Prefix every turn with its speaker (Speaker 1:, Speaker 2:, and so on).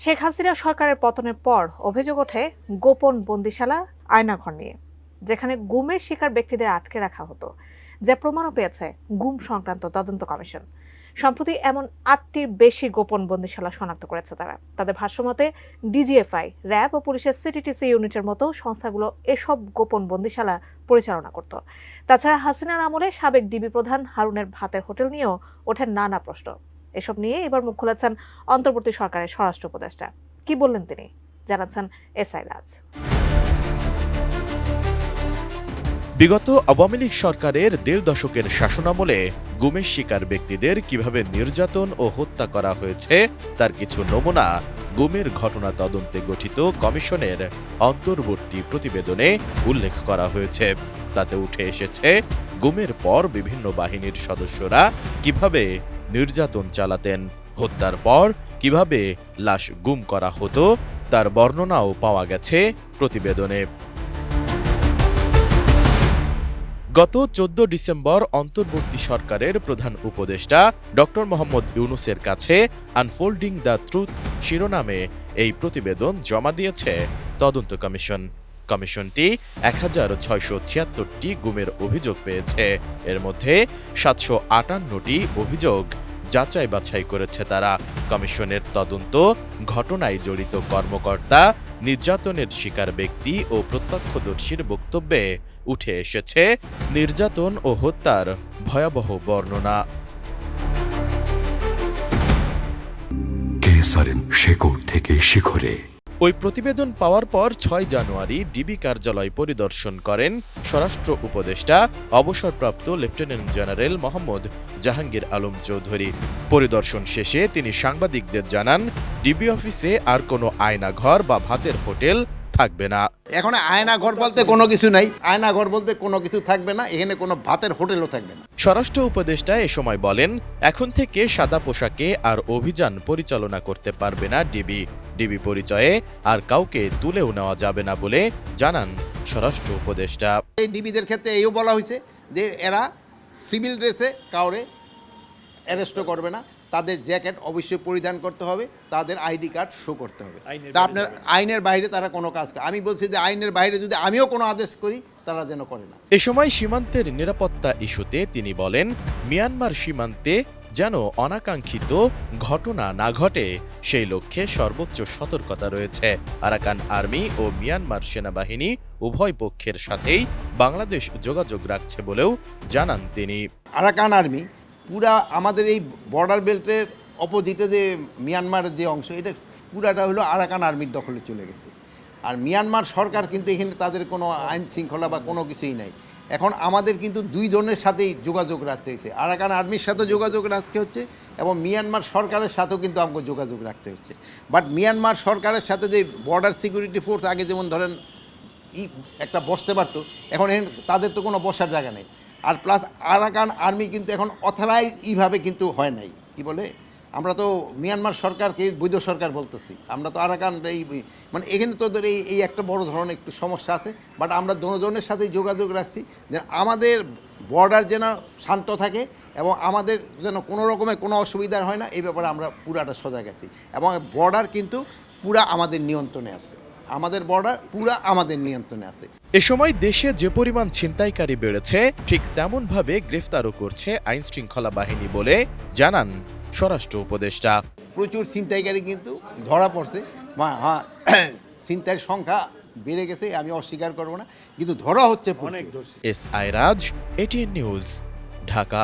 Speaker 1: শেখ হাসিনা সরকারের পতনের পর অভিযোগ ওঠে গোপন বন্দিশালা আয়নাঘর নিয়ে, যেখানে গুমের শিকার ব্যক্তিদের আটকে রাখা হতো, যা প্রমাণও পেয়েছে গুম সংক্রান্ত তদন্ত কমিশন। সম্প্রতি এমন ৮টির বেশি গোপন বন্দিশালা শনাক্ত করেছে তারা। তাদের ভাষ্যমতে ডিজিএফআই, র্যাব ও পুলিশের সিটিটিসি ইউনিটের মতো সংস্থাগুলো এসব গোপন বন্দিশালা পরিচালনা করত। তাছাড়া হাসিনার আমলে সাবেক ডিবি প্রধান হারুনের ভাতের হোটেল নিয়েও ওঠেন নানা প্রশ্ন। এসব নিয়ে এবার মুখ খুলেছেন অন্তর্বর্তী সরকারের স্বরাষ্ট্র উপদেষ্টা। কি বললেন তিনি, জানাচ্ছেন এসআই রাজ।
Speaker 2: বিগত আওয়ামী লীগ সরকারের ১.৫ দশকের শাসনামলে গুমের শিকার ব্যক্তিদের কিভাবে নির্যাতন ও হত্যা করা হয়েছে তার কিছু নমুনা গুমের ঘটনা তদন্তে গঠিত কমিশনের অন্তর্বর্তী প্রতিবেদনে উল্লেখ করা হয়েছে। তাতে উঠে এসেছে গুমের পর বিভিন্ন বাহিনীর সদস্যরা কিভাবে নির্যাতন চালাতেন, হত্যার পর কিভাবে লাশ গুম করা হতো তার বর্ণনাও পাওয়া গেছে প্রতিবেদনে। গত ১৪ ডিসেম্বর অন্তর্বর্তী সরকারের প্রধান উপদেষ্টা ড মোহাম্মদ ইউনূসের কাছে আনফোল্ডিং দ্য ট্রুথ শিরোনামে এই প্রতিবেদন জমা দিয়েছে তদন্ত কমিশন। কমিশনটি ১৬৭৬টি গুমের অভিযোগ পেয়েছে। এর মধ্যে ৭৫৮টি অভিযোগ যাচাই বাছাই করেছে তারা। কমিশনের তদন্ত ঘটনায় জড়িত কর্মকর্তা, নির্যাতনের শিকার ব্যক্তি ও প্রত্যক্ষদর্শীর বক্তব্যে উঠে এসেছে নির্যাতন ও হত্যার ভয়াবহ বর্ণনা।
Speaker 3: কেসারেন শেকড় থেকে শিখরে।
Speaker 2: ওই প্রতিবেদন পাওয়ার পর ৬ জানুয়ারি ডিবি কার্যালয় পরিদর্শন করেন স্বরাষ্ট্র উপদেষ্টা অবসরপ্রাপ্ত লেফটেন্যান্ট জেনারেল মোহাম্মদ জাহাঙ্গীর আলম চৌধুরী। পরিদর্শন শেষে তিনি সাংবাদিকদের জানান, ডিবি অফিসে আর কোনো আয়নাঘর বা ভাতের হোটেল থাকবে না।
Speaker 4: এখন আয়নাঘর বলতে কোনো কিছু নাই, আয়নাঘর বলতে কোনো কিছু থাকবে না, এখানে কোনো ভাতের হোটেলও থাকবে না।
Speaker 2: স্বরাষ্ট্র উপদেষ্টা এ সময় বলেন, এখন থেকে সাদা পোশাকে আর অভিযান পরিচালনা করতে পারবে না ডিবি পরিচয়ে আর কাউকে তুলেও নেওয়া যাবে না বলে জানান স্বরাষ্ট্র উপদেষ্টা।
Speaker 4: এই ডিবিদের ক্ষেত্রে এইও বলা হয়েছে যে এরা সিভিল ড্রেসে কাউরে অ্যারেস্টও করবে না, তাদের জ্যাকেট অবশ্যই পরিধান করতে হবে, তাদের আইডি কার্ড শো করতে হবে। তা আপনার আইনের বাইরে তারা কোনো কাজ করে, আমি বলছি যে আইনের বাইরে যদি আমিও কোনো আদেশ করি তারা যেন করে না।
Speaker 2: এ সময় সীমান্তের নিরাপত্তা ইস্যুতে তিনি বলেন, মিয়ানমার সীমান্তে যেন অনাকাঙ্ক্ষিত ঘটনা না ঘটে সেই লক্ষ্যে সর্বোচ্চ সতর্কতা রয়েছে। আরাকান আর্মি ও মিয়ানমার সেনাবাহিনী উভয় পক্ষের সাথেই বাংলাদেশ যোগাযোগ রাখছে বলেও জানান তিনি।
Speaker 4: আরাকান আর্মি পুরা আমাদের এই বর্ডার বেল্টের অপোজিটে যে মিয়ানমারের যে অংশ, এটা পুরাটা হলো আরাকান আর্মির দখলে চলে গেছে। আর মিয়ানমার সরকার কিন্তু এখানে তাদের কোনো আইন শৃঙ্খলা বা কোনো কিছুই নাই। এখন আমাদের কিন্তু দুই জনের সাথেই যোগাযোগ রাখতে হচ্ছে, আরাকান আর্মির সাথে যোগাযোগ রাখতে হচ্ছে এবং মিয়ানমার সরকারের সাথেও কিন্তু আমাকে যোগাযোগ রাখতে হচ্ছে। বাট মিয়ানমার সরকারের সাথে যে বর্ডার সিকিউরিটি ফোর্স আগে যেমন ধরেন একটা বসতে পারতো, এখন তাদের তো কোনো বসার জায়গা নেই। আর প্লাস আরাকান আর্মি কিন্তু এখন অথরাইজ এইভাবে কিন্তু হয় নাই, কি বলে, আমরা তো মিয়ানমার সরকারকে বৈধ সরকার বলতেছি, আমরা তো আরাকান এই মানে এখানে তোদের এই একটা বড় ধরনের একটু সমস্যা আছে। বাট আমরা দুজনের সাথে যোগাযোগ রাখছি যে আমাদের বর্ডার যেন শান্ত থাকে এবং আমাদের যেন কোনো রকমের কোনো অসুবিধা হয় না, এই ব্যাপারে আমরা পুরাটা সজাগ আছি এবং বর্ডার কিন্তু পুরা আমাদের নিয়ন্ত্রণে আছে, আমাদের বর্ডার পুরা আমাদের নিয়ন্ত্রণে আছে।
Speaker 2: এ সময় দেশে যে পরিমাণ ছিনতাইকারী বেড়েছে ঠিক তেমনভাবে গ্রেফতারও করছে আইন শৃঙ্খলা বাহিনী বলে জানান স্বরাষ্ট্র উপদেষ্টা।
Speaker 4: প্রচুর ছিনতাইকারী কিন্তু ধরা পড়ছে, হ্যাঁ ছিনতাইয়ের সংখ্যা বেড়ে গেছে, আমি অস্বীকার করব না, কিন্তু ধরা হচ্ছে।
Speaker 2: এসআই রাজ, এটিএন নিউজ, ঢাকা।